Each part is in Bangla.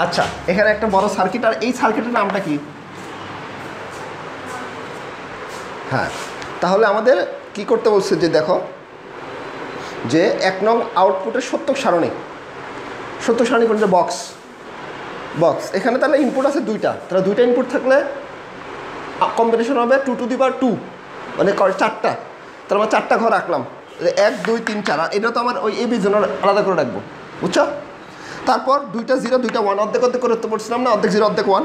আচ্ছা, এখানে একটা বড় সার্কিট, আর এই সার্কিটের নামটা কি? হ্যাঁ, তাহলে আমাদের কি করতে বলছে যে দেখো যে 1 নং আউটপুটের সত্যক সারণী কোনটা? বক্স। এখানে তাহলে ইনপুট আছে দুইটা, তাহলে দুইটা ইনপুট থাকলে কম্বিনেশন হবে 2 টু দি পাওয়ার 2, মানে 4টা। তাহলে আমরা 4টা ঘর রাখলাম, 1 2 3 4। এটা তো আমার ওই এবি জন্য আলাদা করে রাখবো, বুঝছো? তারপর 2টা 0 2টা 1, অর্ধেক করতে পারছিলাম না, অর্ধেক 0 অর্ধেক 1,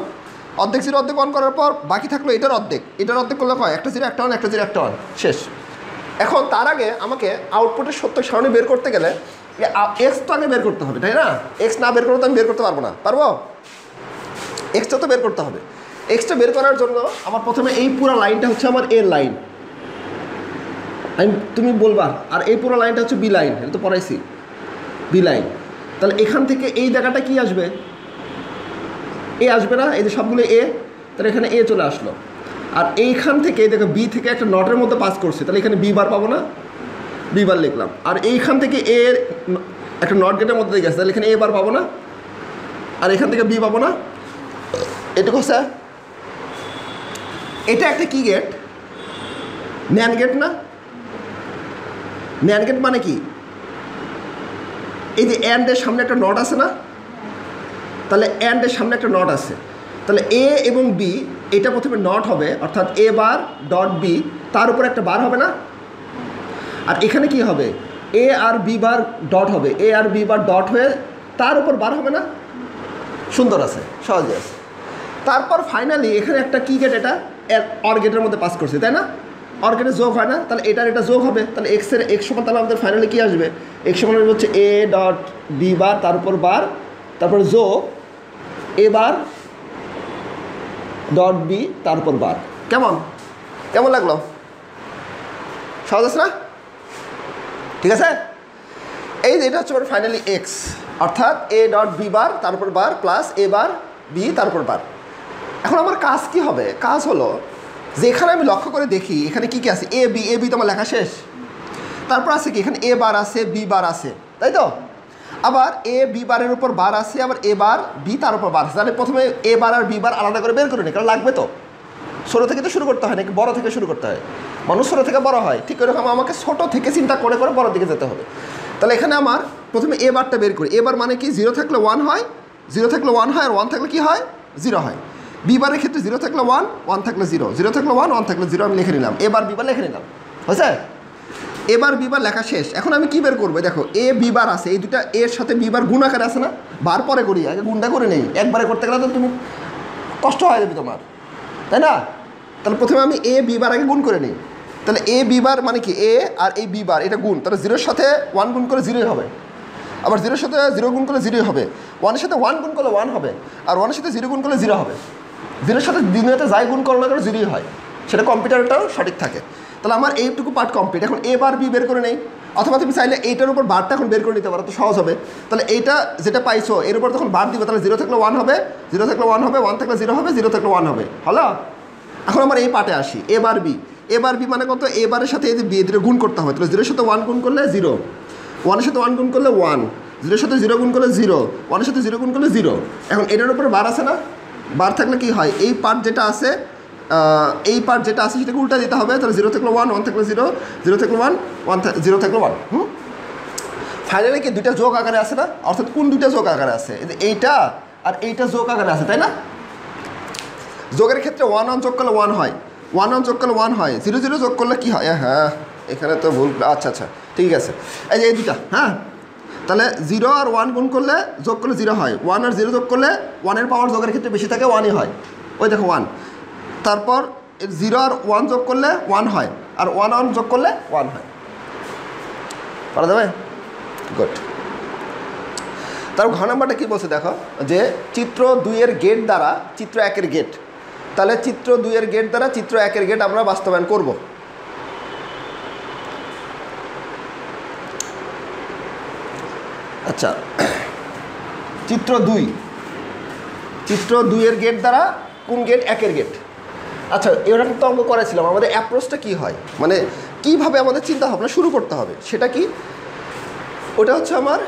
অর্ধেক 0 অর্ধেক 1 করার পর বাকি থাকলো এটার অর্ধেক করলে হয় একটা 0 একটা 1 একটা 0 একটা 1, শেষ। এখন তার আগে আমাকে আউটপুটের সত্যক সারণী বের করতে গেলে এক্স তো আগে বের করতে হবে, তাই না? এক্স না বের করলে তো আমি বের করতে পারবো না, পারবো? এক্সটা তো বের করতে হবে। এক্সটা বের করার জন্য আমার প্রথমে এই পুরো লাইনটা হচ্ছে আমার এর লাইন, তুমি বলবা, আর এই পুরো লাইনটা হচ্ছে বি লাইন, এটা তো পড়াইছি, বি লাইন। তাহলে এখান থেকে এই জায়গাটা কি আসবে? এ আসবে না? এই যে সবগুলো এ, তাহলে এখানে এ চলে আসলো। আর এইখান থেকে দেখো বি থেকে একটা নটের মধ্যে পাস করছে, তাহলে এখানে বি বার পাবো না, বি বার লিখলাম। আর এইখান থেকে এ একটা নট গেটের মধ্যে দিয়ে গেছে, তাহলে এখানে এ বার পাবো না, আর এখান থেকে বি পাবো না। এটুকু স্যার, এটা একটা কি গেট? ন্যান্ড গেট না? ন্যান্ড গেট মানে কি? এই যে অ্যান্ডের সামনে একটা নট আছে না, তাহলে অ্যান্ডের সামনে একটা নট আছে, তাহলে এ এবং বি এটা প্রথমে নট হবে, অর্থাৎ এ বার ডট বি, তার উপর একটা বার হবে না? আর এখানে কি হবে? এ আর বি বার ডট হবে, এ আর বি বার ডট হয়ে তার উপর বার হবে না? সুন্দর আছে, সহজে আছে। তারপর ফাইনালি এখানে একটা কি গেট, এটা অর গেটের মধ্যে পাস করছে, তাই না? অর গেটে যোগ হয় না, তাহলে এটা যোগ হবে, তাহলে এক্সের এক্স সমান, তাহলে আমাদের ফাইনালি কী আসবে? এক্স সমান হচ্ছে এ ডট বি বার, তার উপর বার, তারপর যোগ এ বার ডট বি, তার উপর বার। কেমন লাগলো? সহজ আছে না? ঠিক আছে। এই যে এটা হচ্ছে ফাইনালি এক্স, অর্থাৎ এ ডট বি বার তার উপর বার প্লাস এ বার বি তার উপর বার। এখন আমার কাজ কি হবে? কাজ হলো যে এখানে আমি লক্ষ্য করে দেখি এখানে কী কী আছে। এ বি তো আমার লেখা শেষ। তারপর আছে কি, এখানে এ বার আছে, বি বার আছে, তাই তো? আবার এ বি বারের উপর বার আছে, আবার এ বার বি তার উপর বার আছে। তাহলে প্রথমে এ বার আর বি বার আলাদা করে বের করে নিই, কারণ লাগবে তো। ছোটো থেকে তো শুরু করতে হয় নাকি বড় থেকে শুরু করতে হয়? মানুষ ছোটো থেকে বড় হয়, ঠিক এরকম আমাকে ছোটো থেকে চিন্তা করে বড় দিকে যেতে হবে। তাহলে এখানে আমার প্রথমে এ বারটা বের করি। এ বার মানে কি? 0 থাকলে 1 হয়, 0 থাকলে 1 হয়, আর 1 থাকলে কি হয়? 0 হয়। বি বারের ক্ষেত্রে 0 থাকলে 1, 1 থাকলে 0, 0 থাকলে 1, 1 থাকলে 0 আমি লিখে নিলাম। এ বার বি বার লিখে নিলাম, হয়েছে? এবার বি বার লেখা শেষ। এখন আমি কী বের করবো? দেখো এ বি বার আছে, এই দুটা এর সাথে বি বার গুণ আকারে আছে না? বার পরে করি, আগে গুণটা করে নেই। একবারে করতে গেলে তো তুমি কষ্ট হয়ে যাবে তোমার, তাই না? তাহলে প্রথমে আমি এ বি বার আগে গুণ করে নিই। তাহলে এ বি বার মানে কি? এ আর এই বি বার এটা গুণ, তাহলে 0-এর সাথে 1 গুণ করে 0 হবে, আবার 0-এর সাথে 0 গুণ করলে 0 হবে, 1-এর সাথে 1 গুণ করলে 1 হবে, আর 1-এর সাথে 0 গুণ করলে 0 হবে। 0-এর সাথে দিনেতে যাই গুণ করো না করে 0ই হয়, সেটা কম্পিউটারটাও সঠিক থাকে। তাহলে আমার এইটুকু পার্ট কমপ্লিট। এখন এ বার বি বের করে নেই, অথবা তুমি চাইলে এইটার উপর বারটা এখন বের করে নিতে পারো, তো সহজ হবে। তাহলে এইটা যেটা পাইছো এর উপর তখন বার দিবে, তাহলে 0 থাকলে 1 হবে, 0 থাকলে 1 হবে, 1 থাকলে 0 হবে, 0 থাকলে 1 হবে, হলো? এখন আমার এই পার্টে আসি। এ বার বি মানে কত? এ বারের সাথে এই যে বি দুটো গুণ করতে হবে, তাহলে 0-এর সাথে 1 গুণ করলে 0, 1-এর সাথে 1 গুণ করলে 1, 0-এর সাথে 0 গুণ করলে 0, 1-এর সাথে 0 গুণ করলে 0। এখন এটার উপরে বার আছে না? বার থাকলে কি হয়? এই পার্ট যেটা আছে সেটাকে উল্টা দিতে হবে। তাহলে 0 থাকলে 1, 1 থাকলে 0, 0 থাকলে 1, 0 থাকলে 1। ফাইনালি কি দুইটা যোগ আকারে আছে না? অর্থাৎ কোন দুইটা যোগ আকারে আছে? এইটা আর এইটা যোগ আকারে আছে, তাই না? যোগের ক্ষেত্রে 1 1 যোগ করলে 1 হয়, 1 1 যোগ করলে 1 হয়, 0 0 যোগ করলে কি হয়? হ্যাঁ, এখানে তো ভুল। আচ্ছা ঠিক আছে, এই যে এই দুটা। হ্যাঁ, তাহলে 0 আর 1 গুণ করলে যোগ করলে 0 হয়, 1 আর 0 যোগ করলে 1-এর পাওয়ার যোগের ক্ষেত্রে বেশি থাকে, 1ই হয়। ওই দেখো 1। তারপর 0 আর 1 যোগ করলে 1 হয়, আর 1 1 যোগ করলে 1 হয়। পারা যাবে? গুড। তার ঘ নাম্বারটা কী বলছে দেখো, যে চিত্র 2-এর গেট দ্বারা চিত্র 1-এর গেট। তাহলে চিত্র 2-এর গেট দ্বারা চিত্র 1-এর গেট আমরা বাস্তবায়ন করব। আচ্ছা, চিত্র 2-এর গেট দ্বারা কোন গেট? 1-এর গেট। আচ্ছা, এরকম তো অঙ্ক করেছিলাম। আমাদের অ্যাপ্রোচটা কী হয়, মানে কীভাবে আমাদের চিন্তা ভাবনা শুরু করতে হবে সেটা কি? ওটা হচ্ছে আমার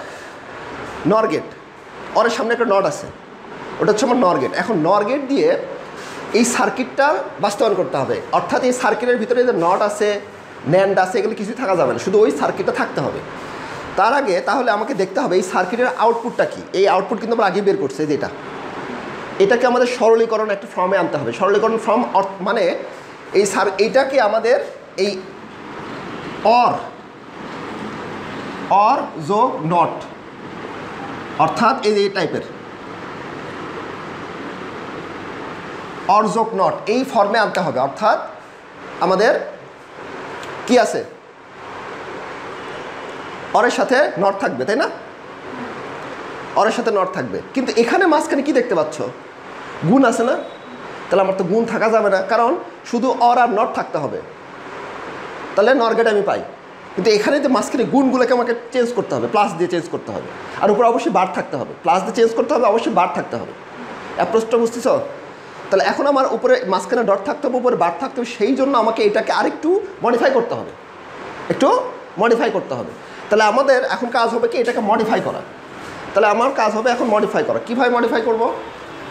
নর গেট, অরের সামনে একটা নট আছে, ওটা হচ্ছে আমার নর গেট। এখন নর গেট দিয়ে এই সার্কিটটা বাস্তবায়ন করতে হবে, অর্থাৎ এই সার্কিটের ভিতরে যে নট আছে, ন্যান্ড আছে, এগুলো কিছুই থাকা যাবে না, শুধু ওই সার্কিটটা থাকতে হবে। তার আগে তাহলে আমাকে দেখতে হবে এই সার্কিটের আউটপুটটা কী। এই আউটপুট কিন্তু আমরা আগে বের করছি, যেটা এটাকে আমাদের সরলীকরণ একটা ফর্মে আনতে হবে। সরলীকরণ ফর্ম মানে এইটাকে আমাদের এই অর যোগ নট, অর্থাৎ এই টাইপের অর যোগ নট এই ফর্মে আনতে হবে। অর্থাৎ আমাদের কি আছে, অরের সাথে নট থাকবে, তাই না? অরের সাথে নট থাকবে, কিন্তু এখানে মাঝখানে কি দেখতে পাচ্ছ, গুণ আছে না? তাহলে আমার তো গুণ থাকা যাবে না, কারণ শুধু অর আর নট থাকতে হবে, তাহলে নর গেট আমি পাই। কিন্তু এখানে যে মাঝখানে গুণগুলোকে আমাকে চেঞ্জ করতে হবে, প্লাস দিয়ে চেঞ্জ করতে হবে, আর উপরে অবশ্যই বার থাকতে হবে। প্লাস দিয়ে চেঞ্জ করতে হবে, অবশ্যই বার থাকতে হবে। অ্যাপ্রোচটা বুঝতেছ? তাহলে এখন আমার উপরে মাঝখানে ডট থাকতে হবে, উপরে বার থাকতে হবে, সেই জন্য আমাকে এটাকে আরেকটু মডিফাই করতে হবে, একটু মডিফাই করতে হবে। তাহলে আমাদের এখন কাজ হবে কি, এটাকে মডিফাই করা। তাহলে আমার কাজ হবে এখন মডিফাই করা। কীভাবে মডিফাই করব?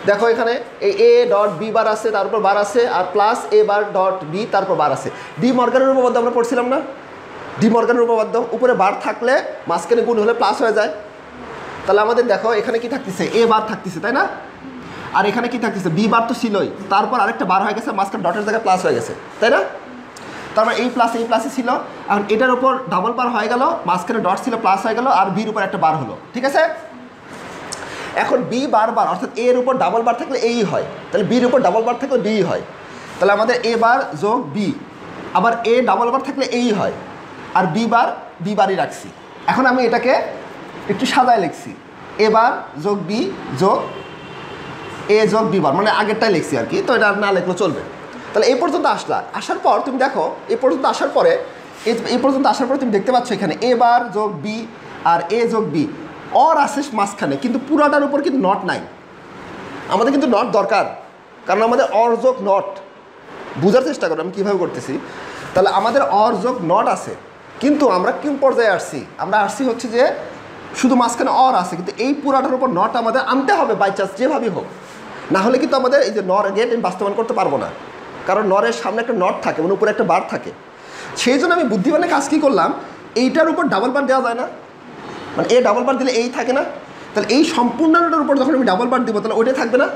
দেখো এখানে এই এ ডট বি বার আছে, তারপর বার আছে, আর প্লাস এ বার ডট বি, তারপর বার আছে। ডি মর্গানের উপপাদ্য আমরা পড়ছিলাম না? ডি মর্গানের উপপাদ্য, উপরে বার থাকলে মাঝখানে গুণ হলে প্লাস হয়ে যায়। তাহলে আমাদের দেখো এখানে কি থাকতেছে, এ বার থাকতেছে, তাই না? আর এখানে কি থাকতেছে, বি বার তো ছিলই, তারপর আরেকটা বার হয়ে গেছে, মাঝখানে ডটের জায়গায় প্লাস হয়ে গেছে, তাই না? তারপর এই প্লাসে ছিল, এখন এটার উপর ডাবল বার হয়ে গেল, মাঝখানে ডট ছিল, প্লাস হয়ে গেল, আর বির উপর একটা বার হলো, ঠিক আছে? এখন বি বারবার, অর্থাৎ এর উপর ডাবল বার থাকলে এই হয়, তাহলে বির উপর ডাবল বার থাকলে বি হয়। তাহলে আমাদের এ বার যোগ বি, আবার এ ডাবল বার থাকলে এই হয়, আর বি বারই রাখছি। এখন আমি এটাকে একটু সাজায় লিখছি, এ বার যোগ বি যোগ এ যোগ বি বার, মানে আগেরটাই লিখছি আর কি, তো এটা না লিখলেও চলবে। তাহলে এই পর্যন্ত আসার পর তুমি দেখো, এই পর্যন্ত আসার পরে তুমি দেখতে পাচ্ছ এখানে এ বার যোগ বি আর এ যোগ বি, অর আছে মাঝখানে, কিন্তু পুরাটার উপর কিন্তু নট নাই। আমাদের কিন্তু নট দরকার, কারণ আমাদের অর যোগ নট, বোঝার চেষ্টা করো আমি কীভাবে করতেছি। তাহলে আমাদের অর যোগ নট আছে, কিন্তু আমরা কোন পর্যায়ে আসছি, আমরা আসছি হচ্ছে যে শুধু মাঝখানে অর আছে, কিন্তু এই পুরাটার উপর নট আমাদের আনতে হবে বাই চান্স, যেভাবেই হোক। না হলে কিন্তু আমাদের এই যে নর গেট আমি বাস্তবায়ন করতে পারবো না, কারণ নরের সামনে একটা নট থাকে, মানে উপরে একটা বার থাকে। সেই জন্য আমি বুদ্ধিমানে কাজ কী করলাম, এইটার উপর ডাবল বার দেওয়া যায় না, মানে এ ডাবল বার দিলে এই থাকে না, তাহলে এই সম্পূর্ণটার উপর যখন আমি ডাবল বার দিব তাহলে ওইটাই থাকবে না।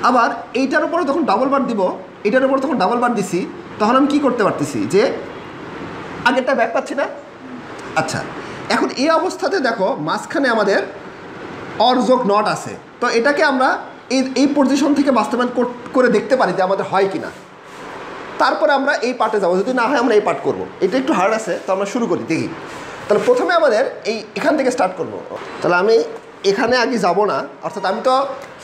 আবার এইটার উপরে যখন ডাবল বার দিব, এটার উপর যখন ডাবল বার দিছি, তখন আমি কী করতে পারতেছি যে আগেরটা ব্যাক পাচ্ছি না। আচ্ছা, এখন এই অবস্থাতে দেখো মাঝখানে আমাদের অর যোগ নট আছে, তো এটাকে আমরা এই পজিশন থেকে বাস্তবায়ন করে দেখতে পারি যে আমাদের হয় কি না। তারপরে আমরা এই পার্টে যাবো, যদি না হয় আমরা এই পার্ট করবো। এটা একটু হার্ড আছে, তো আমরা শুরু করি, দেখি। তাহলে প্রথমে আমাদের এখান থেকে স্টার্ট করব। তাহলে আমি এখানে আগে যাব না, অর্থাৎ আমি তো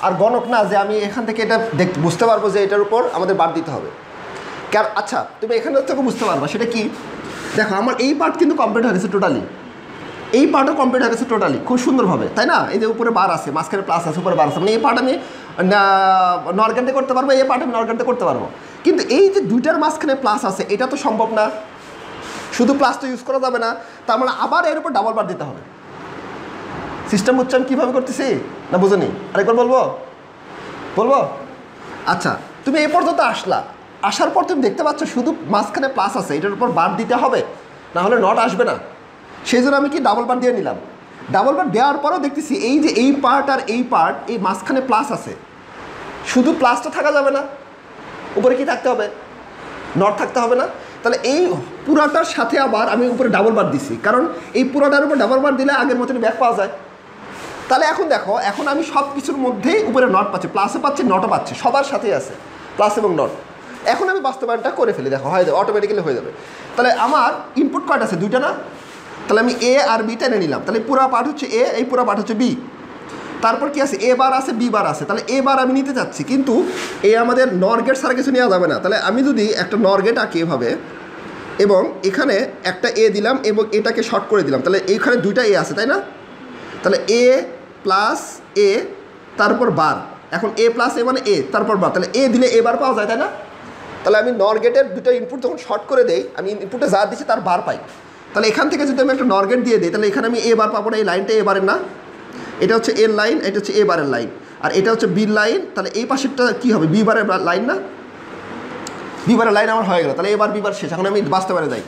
আর গণক না যে আমি এখান থেকে এটা বুঝতে পারবো যে এটার উপর আমাদের বার দিতে হবে। আচ্ছা, তুমি এখানে থেকে বুঝতে পারবা সেটা কি। দেখো আমার এই পার্ট কিন্তু কমপ্লিট হয়ে গেছে টোটালি, এই পার্টও কমপ্লিট হয়ে গেছে টোটালি, খুব সুন্দরভাবে, তাই না? এই যে উপরে বার আছে, মাঝখানে প্লাস আছে, উপরে বার আছে, মানে এই পার্ট আমি নরগানতে করতে পারবো, এই পার্ট আমি নরগানতে করতে পারবো। কিন্তু এই যে দুইটার মাঝখানে প্লাস আছে, এটা তো সম্ভব না, শুধু প্লাস তো ইউজ করা যাবে না, তার মানে আবার এর উপর ডাবল বার দিতে হবে। সিস্টেম হচ্ছে আমি কীভাবে করতেছি না বুঝনি, আরেকবার বলবো। আচ্ছা, তুমি এই পর্যন্ত আসার পর তুমি দেখতে পাচ্ছ শুধু মাঝখানে প্লাস আছে, এটার উপর বার দিতে হবে, না হলে নট আসবে না। সেই জন্য আমি কি ডাবল বার দিয়ে নিলাম। ডাবল বার দেওয়ার পরেও দেখতেছি এই যে এই পার্ট আর এই পার্ট, এই মাঝখানে প্লাস আছে, শুধু প্লাসটা থাকা যাবে না, উপরে কি থাকতে হবে, নট থাকতে হবে না। তাহলে এই পুরাটার সাথে আবার আমি উপরে ডাবল বার দিছি, কারণ এই পুরাটার উপর ডাবল বার দিলে আগের মতন ব্যাক পাওয়া যায়। তাহলে এখন দেখো, এখন আমি সব কিছুর মধ্যেই উপরে নট পাচ্ছি, প্লাসও পাচ্ছি, নটও পাচ্ছি, সবার সাথেই আছে প্লাস এবং নট। এখন আমি বাস্তবায়নটা করে ফেলি, দেখো হয়ে যাবে, অটোমেটিক্যালি হয়ে যাবে। তাহলে আমার ইনপুট কয়টা আছে, দুইটা না? তাহলে আমি এ আর বি টেনে নিলাম, তাহলে পুরো পার্ট হচ্ছে এ, এই পুরো পার্ট হচ্ছে বি। তারপর কি আছে, এ বার আছে, বি বার আছে, তাহলে এ বার আমি নিতে চাচ্ছি, কিন্তু এ আমাদের নর গেট ছাড়া কিছু নেওয়া যাবে না। তাহলে আমি যদি একটা নর গেট আঁকি এভাবে, এবং এখানে একটা এ দিলাম এবং এটাকে শর্ট করে দিলাম, তাহলে এইখানে দুইটা এ আছে, তাই না? তাহলে এ প্লাস এ তারপর বার, এখন এ প্লাস এ মানে এ তারপর বার, তাহলে এ দিলে এ বার পাওয়া যায়, তাই না? তাহলে আমি নর গেটের দুটো ইনপুট যখন শর্ট করে দেই, আমি ইনপুটে যা দিচ্ছি তার বার পাই। তাহলে এখান থেকে যদি আমি একটা নর গেট দিয়ে দিই, তাহলে এখানে আমি এ বার পাবো না, এই লাইনটা এ বারের না, এটা হচ্ছে এর লাইন, এটা হচ্ছে এ বারের লাইন। আর এটা হচ্ছে বি লাইন, তাহলে এই পাশেরটা কী হবে, বি বারের লাইন না, বি বারের লাইন আমার হয়ে গেল। তাহলে এবার বি বার শেষ। এখন আমি বাস্তবায়নে যাই।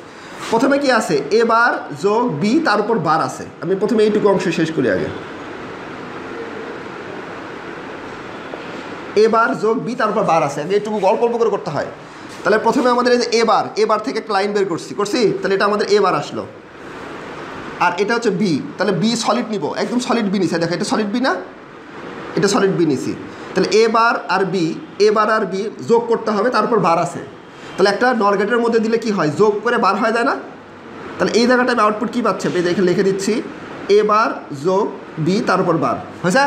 প্রথমে কি আছে, এ বার যোগ বি তার উপর বার আছে। আমি প্রথমে এইটুকু অংশ শেষ করি আগে। এ বার যোগ বি তার উপর বার আছে, আগে এইটুকু গল্প অল্প করে করতে হয়। তাহলে প্রথমে আমাদের এই যে এ বার থেকে একটা লাইন বের করছি, তাহলে এটা আমাদের এ বার আসলো, আর এটা হচ্ছে বি। তাহলে বি সলিড নিব, একদম সলিড বি নিছি। দেখো এটা সলিড বি না, এটা সলিড বি নিছি। তাহলে এ বার আর বি যোগ করতে হবে, তারপর বার আছে। তাহলে একটা নর গেটের মধ্যে দিলে কি হয়, যোগ করে বার হয়ে যায় না। তাহলে এই জায়গাটা আমি আউটপুট কী পাচ্ছি, আপনি দেখে লিখে দিচ্ছি, এ বার যোগ বি তারপর বার হয়েছে।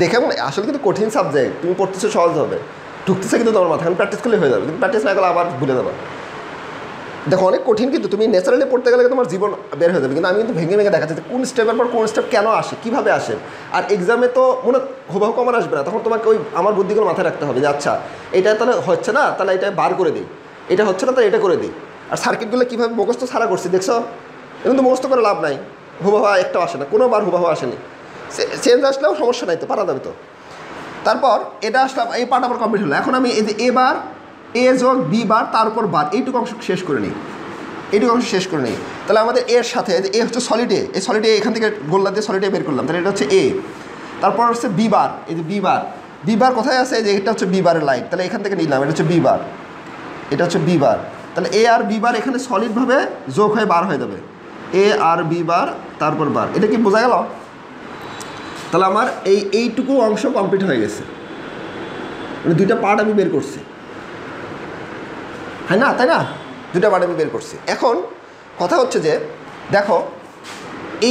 দেখে আসলে কিন্তু কঠিন সাবজেক্ট, তুমি পড়তেছো সহজ হবে, ঢুকতেছে কিন্তু তোমার মাথা, এখন প্র্যাকটিস করলে হয়ে যাবে। কিন্তু প্র্যাকটিস না করলে আবার ভুলে যাবে। দেখো অনেক কঠিন, কিন্তু তুমি ন্যাচারালি পড়তে গেলে তোমার জীবন বের হয়ে যাবে। কিন্তু আমি কিন্তু ভেঙে দেখাচ্ছি কোন স্টেপের পর কোন স্টেপ কেন আসে, কীভাবে আসে। আর এক্সামে তো মনে হুবাহু আমার আসবে না, তখন তোমাকে ওই আমার বুদ্ধিগুলো মাথায় রাখতে হবে যে আচ্ছা এটা তাহলে হচ্ছে না, তাহলে এটা বার করে দিই, এটা হচ্ছে না তাহলে এটা করে দিই। আর সার্কিটগুলো কীভাবে মুখস্থ ছাড়া করছি দেখছো, কিন্তু মুখস্থ করে লাভ নাই, হুবাহু একটাও আসে না, কোনোবার হুবাহু আসেনি। চেঞ্জ আসলেও সমস্যা নাই, তো পারা যাবে তো। তারপর এটা আসলাম, এই পার্ট আমার কমপ্লিট হলো। এখন আমি এই যে এবার এ যোগ বি বার তার উপর বার এইটুকু অংশ শেষ করে নিই, তাহলে আমাদের এর সাথে এ হচ্ছে সলিড এ, এই সলিড এ এখান থেকে গোল্লা দিয়ে সলিড এ বের করলাম, তাহলে এটা হচ্ছে এ। তারপর হচ্ছে বি বার, এই যে বি বার কোথায় আছে, যে এটা হচ্ছে বি বারের লাইন, তাহলে এখান থেকে নিলাম, এটা হচ্ছে বি বার, এটা হচ্ছে বি বার। তাহলে এ আর বি বার এখানে সলিডভাবে যোগ হয়ে বার হয়ে যাবে, এ আর বি বার তারপর বার। এটা কি বোঝা গেল? তাহলে আমার এইটুকু অংশ কমপ্লিট হয়ে গেছে, মানে দুইটা পার্ট আমি বের করছি, হ্যাঁ না, তাই না, দুইটা পার্ট আমি বের করছি। এখন কথা হচ্ছে যে দেখো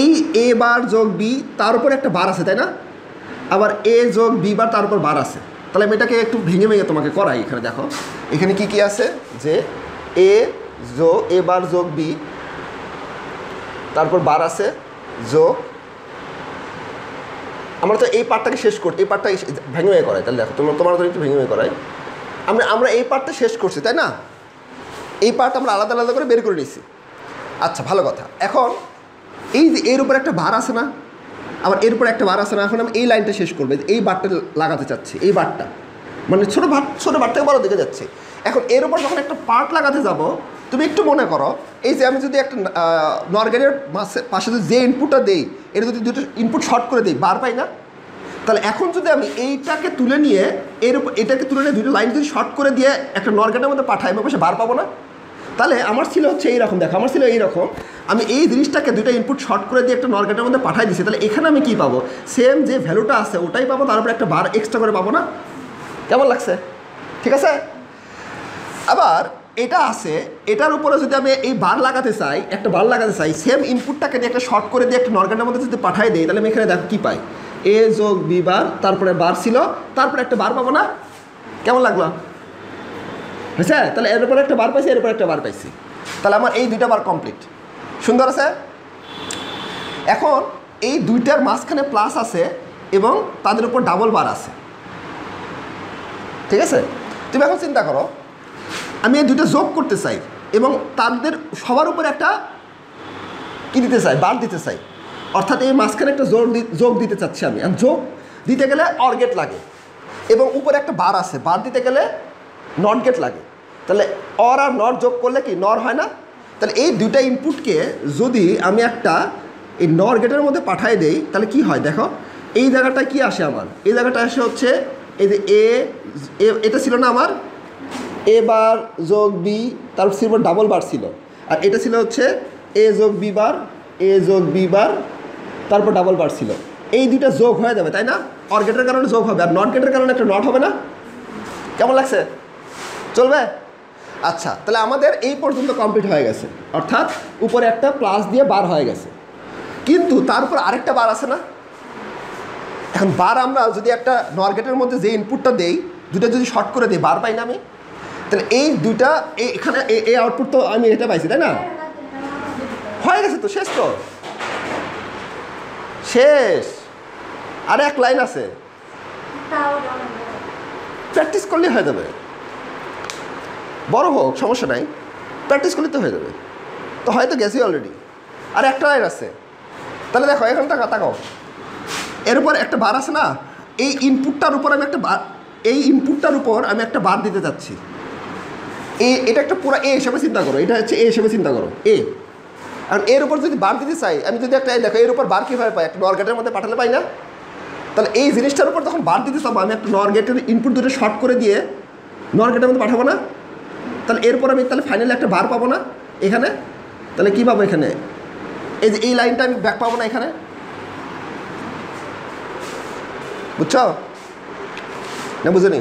এই এ বার যোগ বি তার উপর একটা বার আছে, তাই না, আবার এ যোগ বি বার তার উপর বার আছে। তাহলে আমি এটাকে একটু ভেঙে তোমাকে করাই। এখানে দেখো এখানে কি কি আছে, যে এ বার যোগ বি তারপর বার আছে যোগ, আমরা তো এই পার্টটাকে শেষ করি, এই পার্টটা ভেঙে করাই। তাহলে দেখো তোমার তো একটু ভেঙে করাই, আমরা এই পার্টটা শেষ করছি, তাই না, এই পার্ট আমরা আলাদা আলাদা করে বের করে নিছি। আচ্ছা ভালো কথা। এখন এই যে এর উপর একটা বার আছে না, আবার এর উপর একটা বার আছে না, এখন আমি এই লাইনটা শেষ করবো, এই বারটা লাগাতে চাচ্ছি, এই বারটা মানে ছোটো বার থেকে বড় দিকে যাচ্ছে। এখন এর উপর যখন একটা পার্ট লাগাতে যাব, তুমি একটু মনে করো, এই যে আমি যদি একটা নর গেটের পাশে যে ইনপুটটা দিই, এটা যদি দুটো ইনপুট শর্ট করে দিই, বার পাই না। তাহলে এখন যদি আমি এইটাকে তুলে নিয়ে এটাকে তুলে নিয়ে দুটো লাইন যদি শর্ট করে দিয়ে একটা নর গেটের মধ্যে পাঠাই, আমি পাশে বার পাবো না। তাহলে আমার ছিল হচ্ছে এইরকম, দেখো আমার ছিল এইরকম, আমি এই জিনিসটাকে দুটো ইনপুট শর্ট করে দিয়ে একটা নর গেটের মধ্যে পাঠাই দিচ্ছি, তাহলে এখানে আমি কী পাবো, সেম যে ভ্যালুটা আছে ওটাই পাবো, তারপরে একটা বার এক্সট্রা করে পাবো না। কেমন লাগছে? ঠিক আছে। আবার এটা আছে, এটার উপরে যদি আমি এই বার লাগাতে চাই, একটা বার লাগাতে চাই, সেম ইনপুটটাকে নিয়ে একটা শর্ট করে দিয়ে একটা নর গেটের মধ্যে যদি পাঠাই দিই, তাহলে আমি এখানে দেখো কী পাই, এ যোগ বি বার তারপরে বার ছিল, তারপরে একটা বার পাবো না। কেমন লাগলো? হয়েছে? তাহলে এর উপরে একটা বার পাইছি, এর উপরে একটা বার পাইছি, তাহলে আমার এই দুইটা বার কমপ্লিট। সুন্দর আছে। এখন এই দুইটার মাঝখানে প্লাস আছে এবং তাদের উপর ডাবল বার আছে, ঠিক আছে। তুমি এখন চিন্তা করো, আমি এই দুইটা যোগ করতে চাই এবং তাদের সবার উপরে একটা কী দিতে চাই, বার দিতে চাই, অর্থাৎ এই মাঝখানে একটা যোগ দিতে চাচ্ছি আমি। আর যোগ দিতে গেলে অর গেট লাগে এবং উপরে একটা বার আছে, বার দিতে গেলে নট গেট লাগে। তাহলে অর আর নট যোগ করলে কি নর হয় না? তাহলে এই দুইটা ইনপুটকে যদি আমি একটা এই নর গেটের মধ্যে পাঠিয়ে দেই, তাহলে কি হয় দেখো, এই জায়গাটায় কি আসে আমার, এই জায়গাটা আসে হচ্ছে এই যে এটা ছিল না আমার এ বার যোগ বি, তারপর ছিল ডাবল বার ছিল, আর এটা ছিল হচ্ছে এ যোগ বি বার, এ যোগ বি বার তারপর ডাবল বার ছিল। এই দুইটা যোগ হয়ে যাবে, তাই না, অর গেটের কারণে যোগ হবে, আর নট গেটের কারণে একটা নট হবে না। কেমন লাগছে? চলবে? আচ্ছা, তাহলে আমাদের এই পর্যন্ত কমপ্লিট হয়ে গেছে, অর্থাৎ উপরে একটা প্লাস দিয়ে বার হয়ে গেছে, কিন্তু তার উপর আরেকটা বার আছে না। এখন বার আমরা যদি একটা নর গেটের মধ্যে যে ইনপুটটা দেই, দুটো যদি শর্ট করে দিই, বার পাই না আমি। তাহলে এই দুইটা এখানে এই আউটপুট তো আমি এটা পাইছি, তাই না, হয়ে গেছে তো, শেষ তো, শেষ। আর এক লাইন আছে, প্র্যাকটিস করলে হয়ে যাবে, বড় হোক সমস্যা নাই, প্র্যাকটিস করলে তো হয়ে যাবে। তো হয়তো গেছি অলরেডি, আর একটা লাইন আছে। তাহলে দেখো এখন তাকাও, এর উপর একটা বার আছে না, এই ইনপুটটার উপর আমি একটা বার, এই ইনপুটটার উপর আমি একটা বার দিতে যাচ্ছি। এটা একটা পুরো এ হিসেবে চিন্তা করো, এটা হচ্ছে এ হিসেবে চিন্তা করো এ। আর এর উপর যদি বার দিতে চাই, আমি যদি একটা দেখো এর উপর বার কীভাবে পাই, একটা নর গেটের মধ্যে পাঠালে পাই না? তাহলে এই জিনিসটার উপর তখন বার দিতে চাবো, আমি একটা নর গেটের ইনপুট দুটো শর্ট করে দিয়ে নর গেটের মধ্যে পাঠাবো না? তাহলে এরপর আমি তাহলে ফাইনালি একটা বার পাবো না এখানে? তাহলে কী পাবো এখানে? এই যে এই লাইনটা আমি ব্যাক পাবো না এখানে, বুঝছো না? বুঝেনি?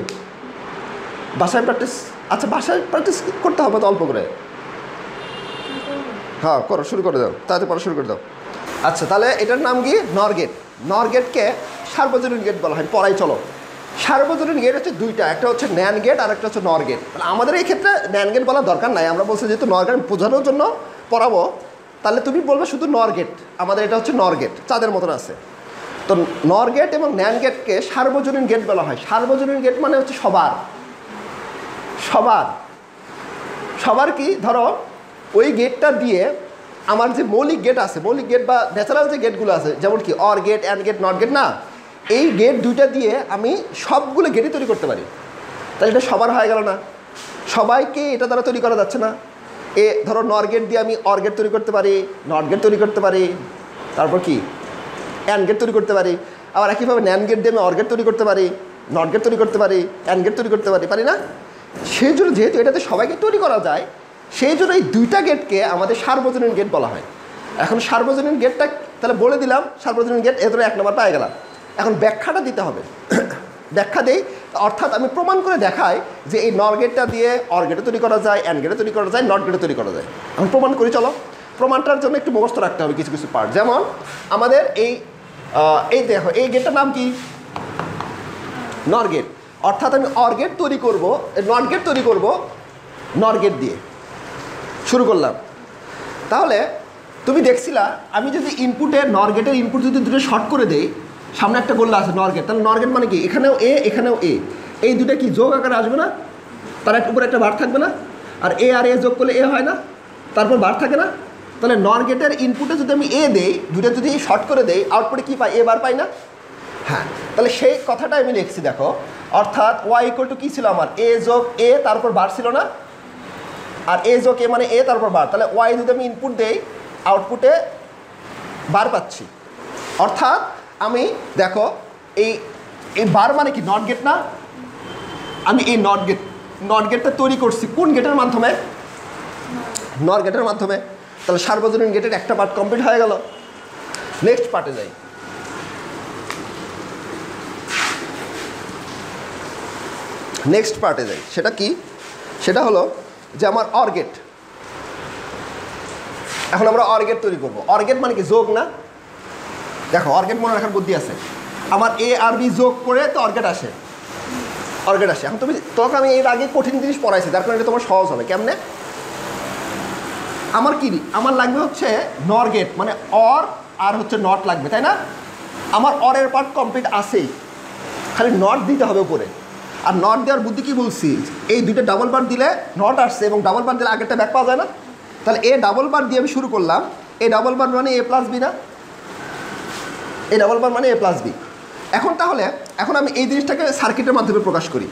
বাসায় প্র্যাকটিস, আচ্ছা বাসায় প্র্যাকটিস করতে হবে তো অল্প করে। হ্যাঁ করো, শুরু করে দাও, তাড়াতাড়ি পড়া শুরু করে দাও। আচ্ছা তাহলে এটার নাম কি? নর গেট। নর গেটকে সার্বজনীন গেট বলা হয়। পড়াই চলো। সার্বজনীন গেট হচ্ছে দুইটা, একটা হচ্ছে ন্যান গেট আর একটা হচ্ছে নর গেট। তাহলে আমাদের এই ক্ষেত্রে ন্যান গেট বলার দরকার নাই, আমরা বলছি যেহেতু নর গেট বোঝানোর জন্য পড়াবো, তাহলে তুমি বলবে শুধু নর গেট। আমাদের এটা হচ্ছে নর গেট, চাঁদের মতন আছে। তো নর গেট এবং ন্যান গেটকে সার্বজনীন গেট বলা হয়। সার্বজনীন গেট মানে হচ্ছে সবার সবার সবার কি, ধরো ওই গেটটা দিয়ে আমার যে মৌলিক গেট আছে, মৌলিক গেট বা ন্যাচারাল যে গেটগুলো আছে, যেমন কি OR gate, AND gate, NOT gate, না, এই গেট দুইটা দিয়ে আমি সবগুলো গেটই তৈরি করতে পারি। তাহলে এটা সবার হয়ে গেল না? সবাইকে এটা দ্বারা তৈরি করা যাচ্ছে না। ধরো নর গেট দিয়ে আমি অর গেট তৈরি করতে পারি, নট গেট তৈরি করতে পারি, তারপর কি অ্যান্ড গেট তৈরি করতে পারি। আবার একইভাবে ন্যান গেট দিয়ে আমি অর গেট তৈরি করতে পারি, নট গেট তৈরি করতে পারি, অ্যান্ড গেট তৈরি করতে পারি, পারি না? সেই জন্য যেহেতু এটাতে সবাইকে তৈরি করা যায়, সেই জন্য এই দুইটা গেটকে আমাদের সার্বজনীন গেট বলা হয়। এখন সার্বজনীন গেটটা তাহলে বলে দিলাম, সার্বজনীন গেট এর এক নম্বর পাই গেলাম। এখন ব্যাখ্যাটা দিতে হবে। ব্যাখ্যা দেই, অর্থাৎ আমি প্রমাণ করে দেখাই যে এই নর গেটটা দিয়ে অর গেটে তৈরি করা যায়, অ্যান্ড গেটে তৈরি করা যায়, নট গেটে তৈরি করা যায়। এখন প্রমাণ করি চলো। প্রমাণটার জন্য একটু মুখস্থ রাখতে হবে কিছু কিছু পার্ট। যেমন আমাদের এই দেখো এই গেটটার নাম কি? নর গেট। অর্থাৎ আমি অর গেট তৈরি করবো, নট গেট তৈরি করবো নর গেট দিয়ে। শুরু করলাম। তাহলে তুমি দেখছিলা আমি যদি ইনপুটের নর গেটের ইনপুট যদি দুটো শর্ট করে দেই, সামনে একটা গোল্লা আছে নর গেট, তাহলে নর গেট মানে কি? এখানেও এ, এখানেও এ, এই দুটো কি যোগ আকারে আসবে না? তার উপরে একটা বার থাকবে না? আর এ যোগ করলে এ হয় না? তারপর বার থাকে না? তাহলে নর গেটের ইনপুটে যদি আমি এ দেই, দুটো যদি শর্ট করে দেই, আউটপুটে কী পাই? এ বার পাই না? হ্যাঁ, তাহলে সেই কথাটা আমি লিখছি দেখো। অর্থাৎ ওয়াই ইকুয়াল টু কী ছিল আমার? এ যোগ এ, তারপর বার ছিল না? আর এ যোগ এ মানে এ, তারপর বার। তাহলে ওয়াই যদি আমি ইনপুট দেই, আউটপুটে বার পাচ্ছি। অর্থাৎ আমি দেখো এই বার মানে কি? নট গেট না? আমি এই নট গেটটা তৈরি করছি কোন গেটের মাধ্যমে? নট গেটের মাধ্যমে। তাহলে সার্বজনীন গেটের একটা পার্ট কমপ্লিট হয়ে গেল। নেক্সট পার্টে যাই। নেক্সট পার্টে যাই, সেটা কি? সেটা হলো যে আমার অর গেট। এখন আমরা অর গেট তৈরি করবো। অর গেট মানে কি? যোগ না? দেখো অর গেট মনে রাখার বুদ্ধি আছে। আমার এ আর বি যোগ করে তো অর গেট আসে, অর গেট আসে। এখন তোমাকে আমি এর আগে কঠিন জিনিস পড়াইছি, যার কারণে এটা তোমার সহজ হবে। কেমনে? আমার লাগবে হচ্ছে নর গেট মানে অর আর হচ্ছে নট লাগবে, তাই না? আমার অরের পার্ট কমপ্লিট আসেই, খালি নট দিতে হবে উপরে। আর নট দেওয়ার বুদ্ধি কী বলছি? এই দুইটা ডাবল বার দিলে নট আসছে, এবং ডাবল বার দিলে আগেরটা ব্যাক পাওয়া যায় না? তাহলে এ ডাবল বার দিয়ে আমি শুরু করলাম। এ ডাবল বার মানে এ প্লাস বি না? এ ডাবল বার মানে এ প্লাস বি। এখন আমি এই জিনিসটাকে সার্কিটের মাধ্যমে প্রকাশ করি।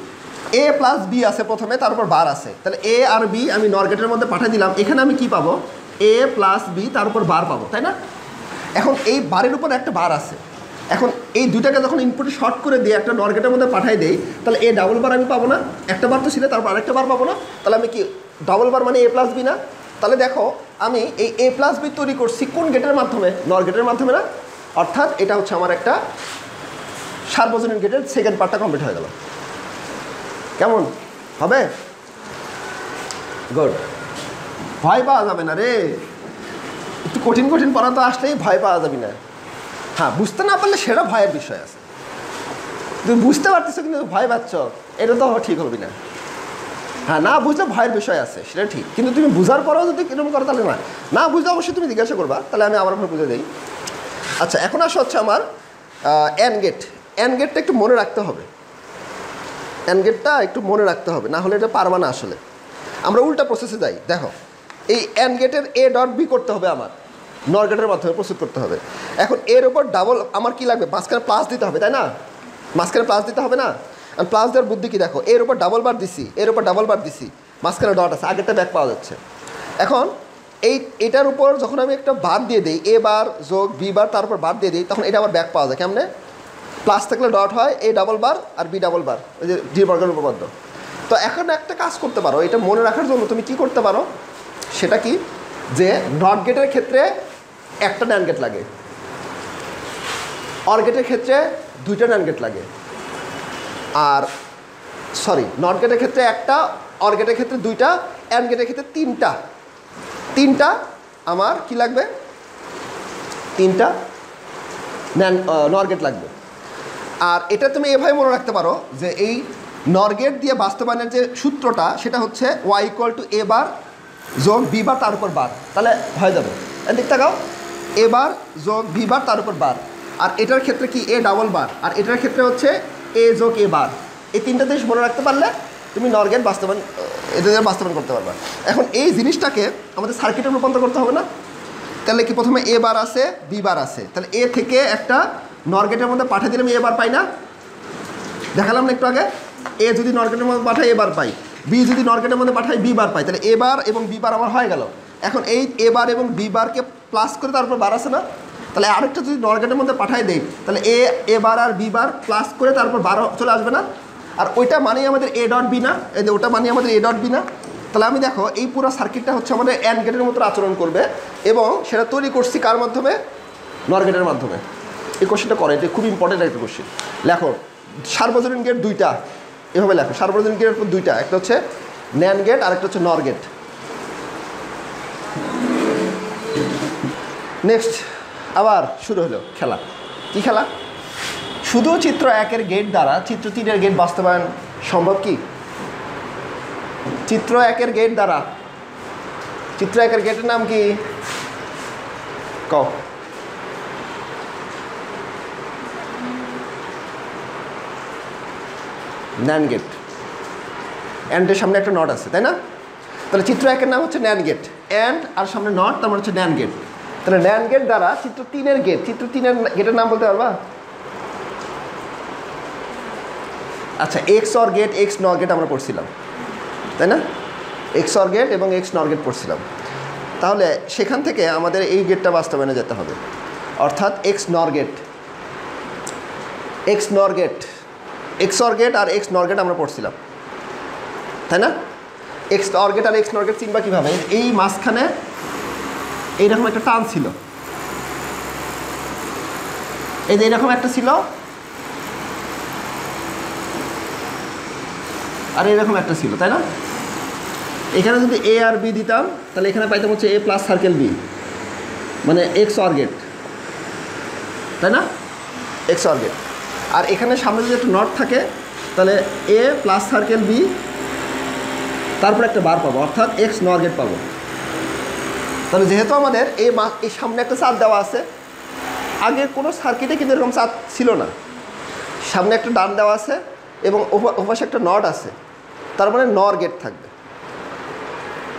এ প্লাস বি আছে প্রথমে, তারপর বার আছে। তাহলে এ আর বি আমি নর গেটের মধ্যে পাঠিয়ে দিলাম। এখানে আমি কি পাবো? এ প্লাস বি, তারপর বার পাবো, তাই না? এখন এই বারের উপর একটা বার আছে। এখন এই দুইটাকে যখন ইনপুটে শর্ট করে দিয়ে একটা নর গেটের মধ্যে পাঠাই দেই, তাহলে এ ডাবল বার আমি পাবো না? একটা বার তো ছিল, তারপর আরেকটা বার পাবো না? তাহলে আমি কি ডাবল বার মানে এ প্লাস বি না? তাহলে দেখো আমি এই এ প্লাস বি তৈরি করছি কোন গেটের মাধ্যমে? নর গেটের মাধ্যমে না? অর্থাৎ এটা হচ্ছে আমার একটা সার্বজনীন গেটের সেকেন্ড পার্টটা কমপ্লিট হয়ে গেল। কেমন হবে? গুড। ভয় পাওয়া যাবে না রে, একটু কঠিন কঠিন পড়া তো আসলেই ভয় পাওয়া যাবে না। হ্যাঁ, বুঝতে না পারলে সেটা ভয়ের বিষয় আছে। তুমি বুঝতে পারতেছো কিন্তু ভয় পাচ্ছ, এটা তো ঠিক হবে না। হ্যাঁ, না বুঝলে ভয়ের বিষয় আছে, সেটা ঠিক। কিন্তু তুমি বুঝার পরেও যদি কিরকম করো তাহলে না বুঝলে অবশ্যই তুমি জিজ্ঞাসা করবা, তাহলে আমি আবার বুঝে দিই। আচ্ছা, এখন আসা হচ্ছে আমার অ্যান্ড গেট। অ্যান্ড গেটটা একটু মনে রাখতে হবে। অ্যান্ড গেটটা একটু মনে রাখতে হবে, না হলে এটা পারবা না। আসলে আমরা উল্টা প্রসেসে যাই। দেখো এই অ্যান্ড গেটের এ ডট বি করতে হবে, আমার নর গেটের মাধ্যমে প্রস্তুত করতে হবে। এখন এর ওপর ডাবল আমার কি লাগবে? মাঝখানে প্লাস দিতে হবে, তাই না? মাঝখানে প্লাস দিতে হবে না? আর প্লাস দেওয়ার বুদ্ধি কি দেখো, এর উপর ডাবল বার দিছি, এর উপর ডাবল বার দিছি, মাঝখানে ডট আছে, আগেরটা ব্যাক পাওয়া যাচ্ছে। এখন এটার উপর যখন আমি একটা বার দিয়ে দিই, এ বার যোগ বি বার, তার উপর বার দিয়ে দিই, তখন এটা আবার ব্যাক পাওয়া যায় কেমনে? প্লাস থাকলে ডট হয়, এ ডাবল বার আর বি ডাবল বার, ওই যে জি বর্গের উপপাদ্য। তো এখন একটা কাজ করতে পারো, এটা মনে রাখার জন্য তুমি কি করতে পারো, সেটা কি, যে নট গেটের ক্ষেত্রে একটা ন্যান্ড গেট লাগে, অর গেটের ক্ষেত্রে দুইটা ন্যান্ড গেট লাগে, আর সরি নট গেটের ক্ষেত্রে একটা, অর গেটের ক্ষেত্রে দুইটা, অ্যান্ড গেটের ক্ষেত্রে তিনটা আমার কি লাগবে, তিনটা নর গেট লাগবে। আর এটা তুমি এভাবে মনে রাখতে পারো যে এই নর গেট দিয়ে বাস্তবায়নের যে সূত্রটা, সেটা হচ্ছে ওয়াই ইকুয়াল টু এ বার যোগ বি বার তার উপর বার, তাহলে হয়ে যাবে। এদিক তাকাও, এ বার যোগ বি বার তার উপর বার, আর এটার ক্ষেত্রে কি এ ডাবল বার, আর এটার ক্ষেত্রে হচ্ছে এ যোগ এ বার। এই তিনটা জিনিস মনে রাখতে পারলে তুমি নর গেট এদের বাস্তবায়ন করতে পারবে। এখন এই জিনিসটাকে আমাদের সার্কিটে রূপান্তর করতে হবে না? তাহলে কি প্রথমে এ বার আছে, বি বার আছে, তাহলে এ থেকে একটা নর গেটের মধ্যে পাঠিয়ে দিলে আমি এ বার পাই না? দেখালাম না একটু আগে, এ যদি নর গেটের মধ্যে পাঠাই এ বার পাই, বি যদি নর গেটের মধ্যে পাঠাই বি বার পাই, তাহলে এ বার এবং বি বার আমার হয়ে গেল। এখন এই এ বার এবং বি বারকে প্লাস করে তারপর বার আছে না, তাহলে আরেকটা যদি নর গেটের মধ্যে পাঠাই দেই, তাহলে এ বার আর বি বার প্লাস করে তারপর বার চলে আসবে না? আর ওইটা মানেই আমাদের এ ডট বি না, এই যে ওটা মানেই আমাদের এ ডট বি না। তাহলে আমি দেখো এই পুরো সার্কিটটা হচ্ছে আমাদের অ্যান্ড গেটের মতো আচরণ করবে, এবং সেটা তৈরি করছি কার মাধ্যমে? নর গেটের মাধ্যমে। এই কোশ্চেনটা করে, এটা খুব ইম্পর্টেন্ট একটা কোশ্চেন। লেখো সার্বজনীন গেট দুইটা, এভাবে লেখো, সার্বজনীন গেটের দুইটা, একটা হচ্ছে ন্যান্ড গেট আর একটা হচ্ছে নর গেট। নেক্সট আবার শুরু হলো খেলা। কি খেলা? শুধু চিত্র 1-এর গেট দ্বারা চিত্র 3-এর গেট বাস্তবায়ন সম্ভব কি? চিত্র 1-এর গেট দ্বারা, চিত্র 1-এর গেটের নাম কি কও? NAND gate. অ্যান্ডের সামনে একটা নট আছে, তাই না? তাহলে চিত্র 1-এর নাম হচ্ছে ন্যান্ড গেট, অ্যান্ড আর সামনে নট, তার মানে হচ্ছে ন্যান্ড গেট। তাহলে ন্যান্ড গেট দ্বারা চিত্র 3-এর গেট, চিত্র 3-এর গেটের নাম বলতে পারবা? আচ্ছা, x OR gate, X NOR gate আমরা পড়ছিলাম, তাই না? এক্স অর গেট এবং এক্স নর গেট পড়ছিলাম। তাহলে সেখান থেকে আমাদের এই গেটটা বাস্তবায়নে যেতে হবে, অর্থাৎ X NOR gate, X NOR gate, X OR gate আর এক্স নর গেট আমরা পড়ছিলাম, তাই না? এক্স অর গেট আর এক্স নর গেট চিনবা কীভাবে? এই মাঝখানে এইরকম একটা টান ছিল, এই যে এরকম একটা ছিল, আর এরকম একটা ছিল, তাই না? এখানে যদি এ আর বি দিতাম, তাহলে এখানে পাইতাম হচ্ছে এ প্লাস সার্কেল বি, মানে এক্স অর গেট, তাই না? X OR gate. আর এখানে সামনে যদি একটা নট থাকে, তাহলে এ প্লাস সার্কেল বি, তারপর একটা বার পাবো, অর্থাৎ এক্স নর গেট পাবো। তাহলে যেহেতু আমাদের এই সামনে একটা চাঁদ দেওয়া আছে, আগে কোনো সার্কিটে কিন্তু এরকম চাঁদ ছিল না, সামনে একটা ডান দেওয়া আছে এবং ওপাশে একটা নট আছে, তার মানে নর গেট থাকবে।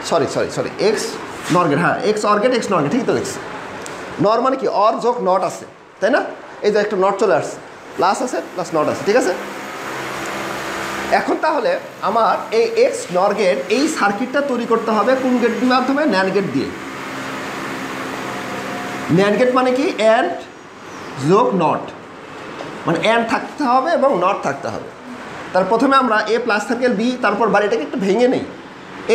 সরি এক্স নর গেট, হ্যাঁ x OR gate, X NOR gate, ঠিক তো দেখছি। নর মানে কি? অর যোগ নট আছে, তাই না? এই যে একটা নট চলে আসছে, প্লাস আছে প্লাস নট আছে, ঠিক আছে? এখন তাহলে আমার এই এক্স নর গেট, এই সার্কিটটা তৈরি করতে হবে কোন গেটের মাধ্যমে? ন্যান্ড গেট দিয়ে। ন্যান্ড গেট মানে কি? অ্যান্ড যোগ নট, মানে অ্যান্ড থাকতে হবে এবং নট থাকতে হবে। তার প্রথমে আমরা এ প্লাস সার্কেল বি, তারপর বার, এটাকে একটু ভেঙে নেই।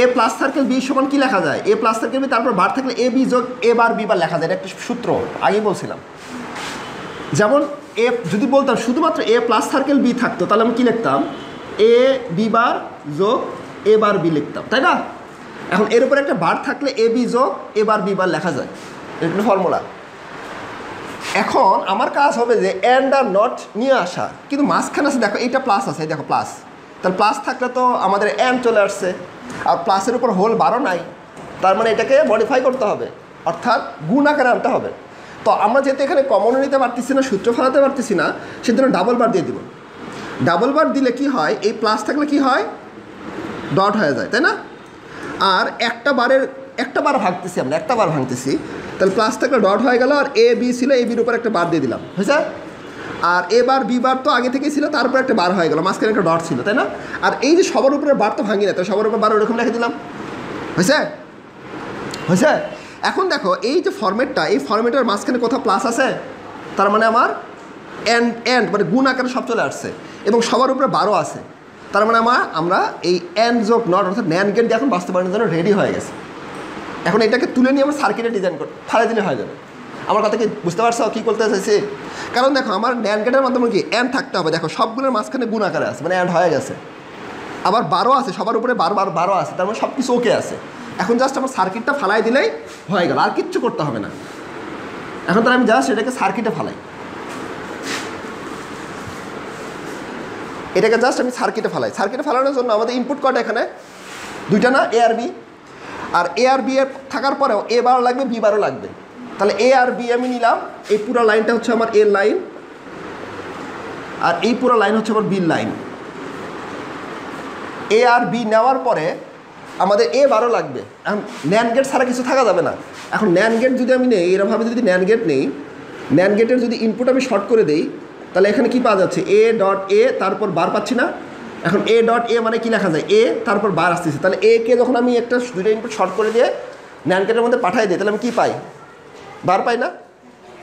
এ প্লাস সার্কেল বি সমান কী লেখা যায়? এ প্লাস সার্কেল বি, তারপর বার থাকলে এ বি যোগ এ বার বি বার লেখা যায়, এটা একটা সূত্র, আগেই বলছিলাম। যেমন এ যদি বলতাম শুধুমাত্র এ প্লাস সার্কেল বি থাকতো, তাহলে আমি কী লিখতাম? এ বি বার যোগ এ বার বি লিখতাম, তাই না? এখন এর উপরে একটা বার থাকলে এ বি যোগ এ বার বি বার লেখা যায়, এটা ফর্মুলা। এখন আমার কাজ হবে যে অ্যান্ড আর নট নিয়ে আসা, কিন্তু মাঝখানে আছে দেখো এইটা প্লাস আছে, দেখো প্লাস, তাহলে প্লাস থাকলে তো আমাদের অ্যান্ড চলে আসছে, আর প্লাসের উপর হোল বারও নাই, তার মানে এটাকে মডিফাই করতে হবে, অর্থাৎ গুণ আকারে আনতে হবে। তো আমরা যেহেতু এখানে কমনও নিতে পারতেছি না, সূত্র ফেলাতে পারতেছি না, সেজন্য ডাবল বার দিয়ে দিব। ডাবল বার দিলে কি হয়? এই প্লাস থাকলে কি হয়? ডট হয়ে যায়, তাই না? আর একটা বার ভাঙতেছি আমরা, একটা বার ভাঙতেছি, তাহলে প্লাস থাকলে ডট হয়ে গেল, আর এ বি ছিল, এ বির উপর একটা বার দিয়ে দিলাম, হয়েছে? আর এ বার বি বার তো আগে থেকেই ছিল, তারপর একটা বার হয়ে গেল, মাঝখানে একটা ডট ছিল, তাই না? আর এই যে সবার উপরে বার তো ভাঙি না, তো সবার উপরে বার ওরকম লিখে দিলাম, হয়েছে? হয়েছে? এখন দেখো এই যে ফরম্যাটটা, এই ফরম্যাটের মাঝখানে কোথাও প্লাস আছে, তার মানে আমার এন্ড মানে গুণ আকারে সব চলে আসছে, এবং সবার উপরে 12 আছে, তার মানে আমরা এই এন্ড যোগ নট অর্থাৎ ন্যান্ড গেট দিয়ে এখন বাস্তবায়নের জন্য রেডি হয়ে গেছে। এখন এটাকে তুলে নিয়ে আমার সার্কিটে ডিজাইন করে ফালে দিলে হয়ে যাবে। আমার কথা কি বুঝতে পারছো কী করতে চাইছি? কারণ দেখো আমার ন্যান্ড গেটের মাধ্যমে কি এন্ড থাকতে হবে, দেখো সবগুলোর মাঝখানে গুণ আকারে আছে, মানে এন্ড হয়ে গেছে, আবার 12 আছে, সবার উপরে 12 আছে, তার মানে সব কিছু ওকে আছে। এখন জাস্ট আমার সার্কিটটা ফালাই দিলেই হয়ে গেল, আর কিচ্ছু করতে হবে না। এখন তাহলে আমি জাস্ট এটাকে সার্কিটে ফালাই, এটাকে জাস্ট আমি সার্কিটে ফালাই। সার্কিটে ফালানোর জন্য আমাদের ইনপুট কয়টা এখানে? দুইটা না, এ আর বি। আর এ আর বি এর থাকার পরেও এ বারও লাগবে, বি বারও লাগবে। তাহলে এ আর বি আমি নিলাম, এই পুরো লাইনটা হচ্ছে আমার এর লাইন, আর এই পুরো লাইন হচ্ছে আমার বির লাইন। এ আর বি নেওয়ার পরে আমাদের এ বারও লাগবে। এখন ন্যান্ড গেট ছাড়া কিছু থাকা যাবে না। এখন ন্যান্ড গেট যদি আমি নেই, এরকমভাবে যদি ন্যান্ড গেট নেই, ন্যান্ড গেটের যদি ইনপুট আমি শর্ট করে দিই, তাহলে এখানে কি পাওয়া যাচ্ছে? এ ডট এ, তারপর বার পাচ্ছি না? এখন এ ডট এ মানে কি লেখা যায়? এ তারপর বার আসতেছে। তাহলে এ কে যখন আমি একটা দুইটা ইনপুট শর্ট করে দিয়ে ন্যান্ড গেটের মধ্যে পাঠাই দিই, তাহলে আমি কী পাই? বার পাই না?